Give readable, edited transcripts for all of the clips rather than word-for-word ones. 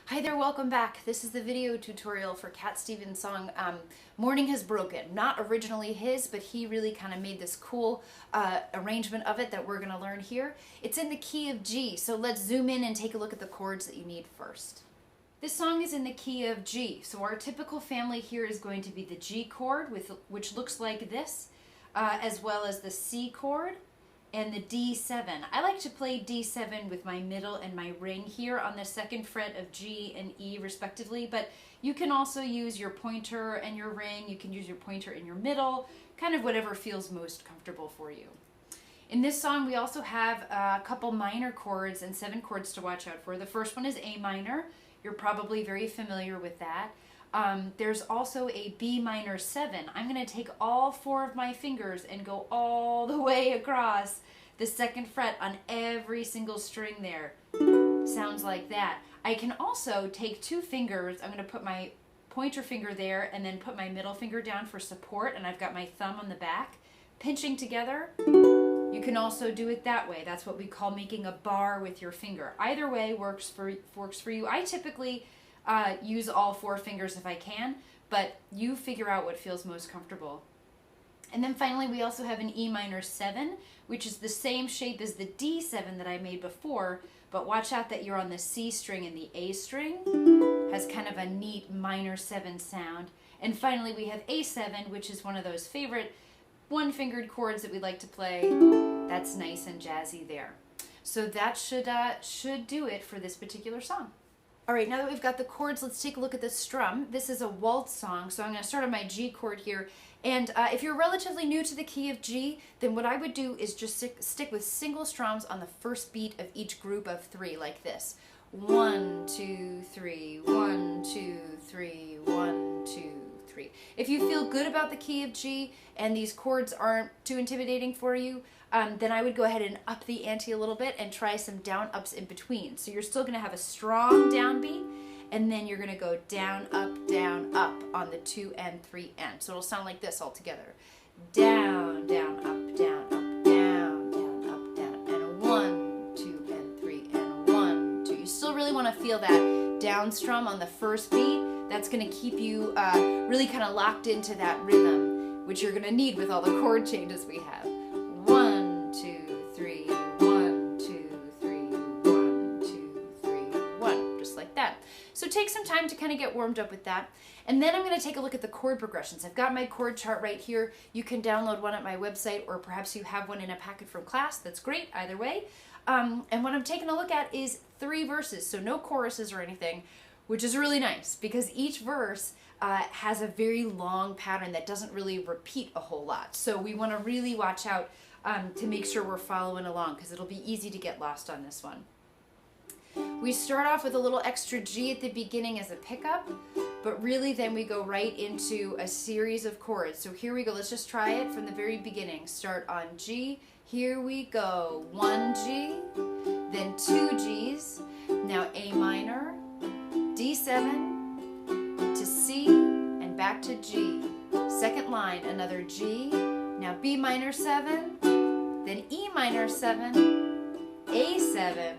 Hi there, welcome back. This is the video tutorial for Cat Stevens' song Morning Has Broken. Not originally his, but he really kind of made this cool arrangement of it that we're going to learn here. It's in the key of G, so let's zoom in and take a look at the chords that you need first. This song is in the key of G, so our typical family here is going to be the G chord, which looks like this, as well as the C chord, and the D7. I like to play D7 with my middle and my ring here on the second fret of G and E respectively, but you can also use your pointer and your ring, you can use your pointer and your middle, kind of whatever feels most comfortable for you. In this song we also have a couple minor chords and 7 chords to watch out for. The first one is A minor. You're probably very familiar with that. There's also a B minor 7. I'm going to take all 4 of my fingers and go all the way across the second fret on every single string there. Sounds like that. I can also take 2 fingers. I'm going to put my pointer finger there and then put my middle finger down for support, and I've got my thumb on the back, pinching together. You can also do it that way. That's what we call making a bar with your finger. Either way works for you. I typically use all 4 fingers if I can, but you figure out what feels most comfortable. And then finally we also have an E minor 7, which is the same shape as the D7 that I made before, but watch out that you're on the C string and the A string. Has kind of a neat minor 7 sound. And finally we have A7, which is one of those favorite one-fingered chords that we like to play. That's nice and jazzy there. So that should do it for this particular song. All right, now that we've got the chords, let's take a look at the strum. This is a waltz song, so I'm going to start on my G chord here. And if you're relatively new to the key of G, then what I would do is just stick with single strums on the first beat of each group of 3, like this. 1, 2, 3, 1, 2, 3, 1, 2, 3. If you feel good about the key of G and these chords aren't too intimidating for you, then I would go ahead and up the ante a little bit and try some down ups in between. So you're still going to have a strong downbeat, and then you're going to go down up on the 2 and 3 end. So it'll sound like this all together. Down, down, up, down, up, down, down, up, down, and 1, 2, and 3, and 1, 2. You still really want to feel that down strum on the first beat. That's going to keep you really kind of locked into that rhythm, which you're going to need with all the chord changes we have. 1, 2, 3, 1, 2, 3, 1, 2, 3, 1, just like that. So take some time to kind of get warmed up with that. And then I'm going to take a look at the chord progressions. I've got my chord chart right here. You can download one at my website, or perhaps you have one in a packet from class. That's great, either way. And what I'm taking a look at is 3 verses, so no choruses or anything, which is really nice because each verse has a very long pattern that doesn't really repeat a whole lot. So we want to really watch out to make sure we're following along, because it'll be easy to get lost on this one. We start off with a little extra G at the beginning as a pickup, but really then we go right into a series of chords. So here we go. Let's just try it from the very beginning. Start on G. Here we go. 1 G, then 2 Gs, now A minor, D7 to C, and back to G. Second line, another G, now B minor 7, then E minor 7, A7,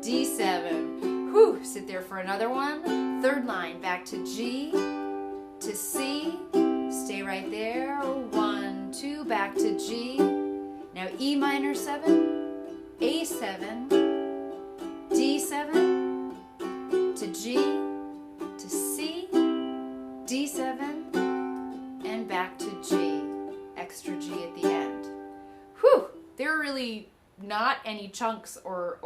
D7. Whew, sit there for another one. Third line, back to G, to C, stay right there. 1, 2, back to G, now E minor 7, A7, D7, to G, to C, D7, and back to G. Extra G at the end. Whew! There are really not any chunks or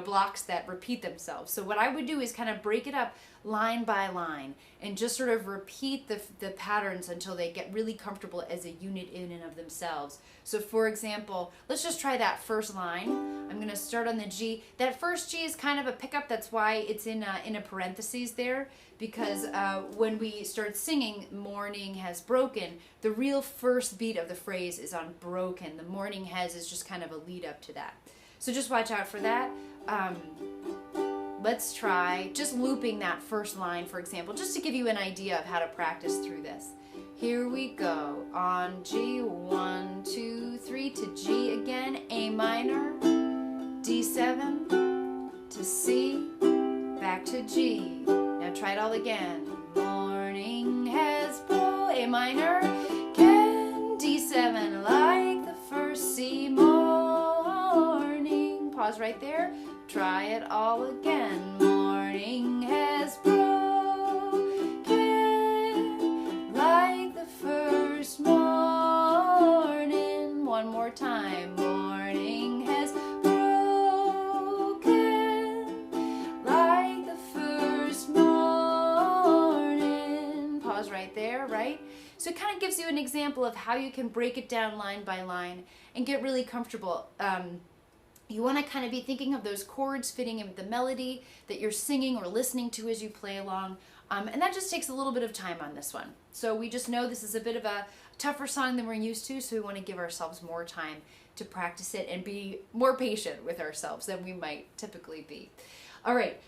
blocks that repeat themselves. So what I would do is kind of break it up line by line and just sort of repeat the patterns until they get really comfortable as a unit in and of themselves. So for example, let's just try that first line. I'm going to start on the G. That first G is kind of a pickup. That's why it's in a parentheses there, because when we start singing morning has broken, the real first beat of the phrase is on broken. The morning has is just kind of a lead up to that. So just watch out for that. Let's try just looping that first line, for example, just to give you an idea of how to practice through this. Here we go. On G, 1, 2, 3, to G again, A minor, D7, to C, back to G. Now try it all again. Morning has broken, A minor, can, D7, like the first C morning. Pause right there. Try it all again. Morning has broken, like the first morning. One more time. Morning has broken, like the first morning. Pause right there, right? So it kind of gives you an example of how you can break it down line by line and get really comfortable. You want to kind of be thinking of those chords fitting in with the melody that you're singing or listening to as you play along. And that just takes a little bit of time on this one. So we just know this is a bit of a tougher song than we're used to, so we want to give ourselves more time to practice it and be more patient with ourselves than we might typically be. All right,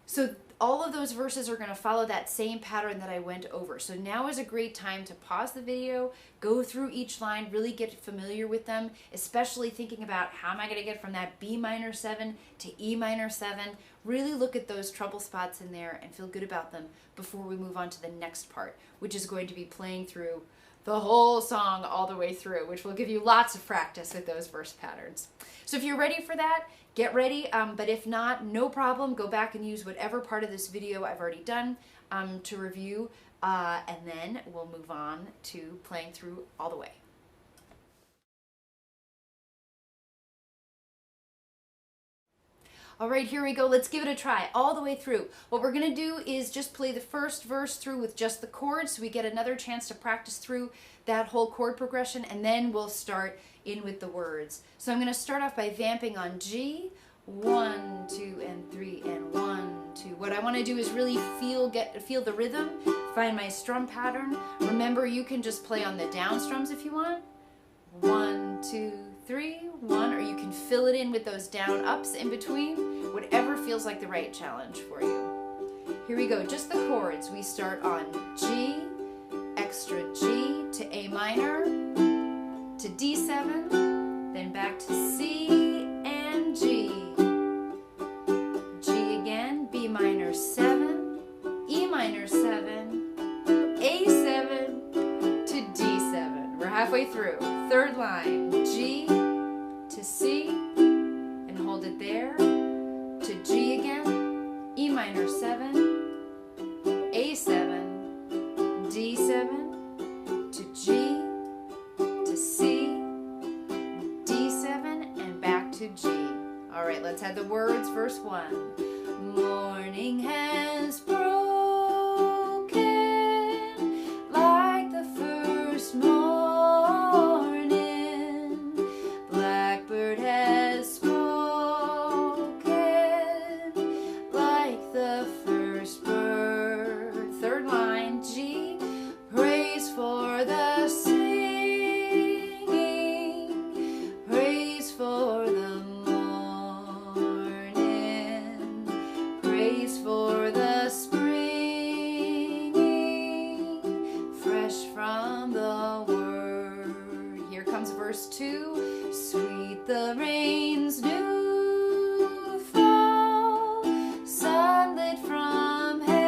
so all of those verses are going to follow that same pattern that I went over. So now is a great time to pause the video, go through each line, really get familiar with them, especially thinking about how am I going to get from that B minor 7 to E minor 7. Really look at those trouble spots in there and feel good about them before we move on to the next part, which is going to be playing through the whole song all the way through, which will give you lots of practice with those verse patterns. So if you're ready for that, get ready, but if not, no problem. Go back and use whatever part of this video I've already done to review, and then we'll move on to playing through all the way. All right, here we go. Let's give it a try all the way through. What we're going to do is just play the first verse through with just the chords so we get another chance to practice through that whole chord progression, and then we'll start in with the words. So I'm going to start off by vamping on G, 1, 2, and 3, and 1, 2. What I want to do is really feel the rhythm, find my strum pattern. Remember, you can just play on the down strums if you want. 1, 2, 3, 1, or you can fill it in with those down ups in between, whatever feels like the right challenge for you. Here we go, just the chords. We start on G, extra G to A minor, to D7, then back to C and G. G again, B minor 7, E minor 7, A7 to D7. We're halfway through. Third line, G to C, and hold it there, to G again, E minor 7, A7, D7, to G, to C, D7, and back to G. All right, let's add the words, verse 1. Morning has broken like the first morning. Blackbird has spoken like the first bird. Third line, G, praise for the singing, praise for the morning, praise for the springing, fresh from the word. Here comes verse 2, sweet the rain's new fall, sunlit from heaven,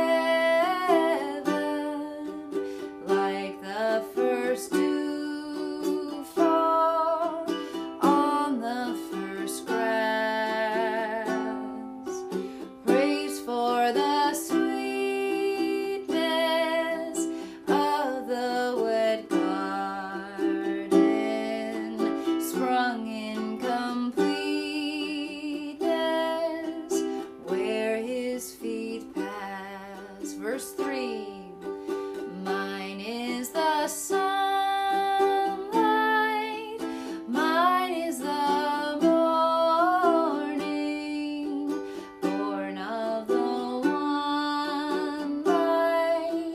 like the first dew fall on the first grass. Praise for the sweetness of the wet garden, sprung in completeness, where his feet pass. Verse 3, mine is the sunlight, mine is the morning, born of the one light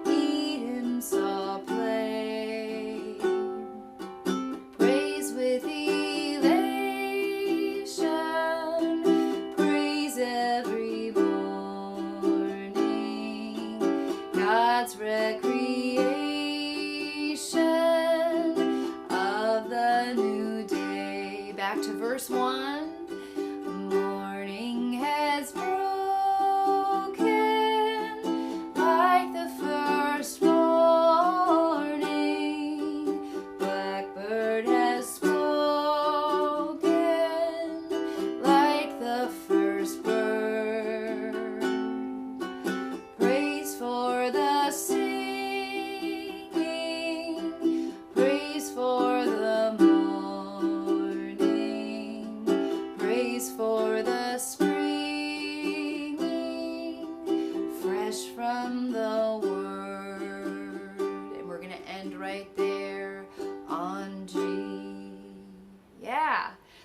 Eden saw play. Praise with elation, praise every morning, God's recreation of the new day. Back to verse 1. Morning has broken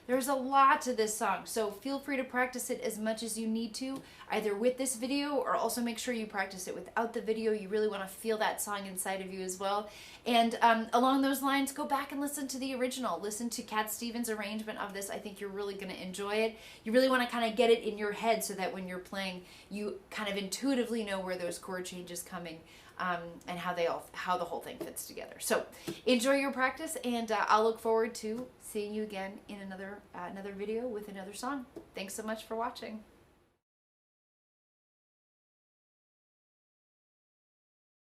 There's a lot to this song, so feel free to practice it as much as you need to, either with this video or also make sure you practice it without the video. You really want to feel that song inside of you as well. And along those lines, go back and listen to the original. Listen to Cat Stevens' arrangement of this. I think you're really going to enjoy it. You really want to kind of get it in your head so that when you're playing, you kind of intuitively know where those chord changes coming and how the whole thing fits together. So enjoy your practice, and I'll look forward to seeing you again in another video with another song. Thanks so much for watching.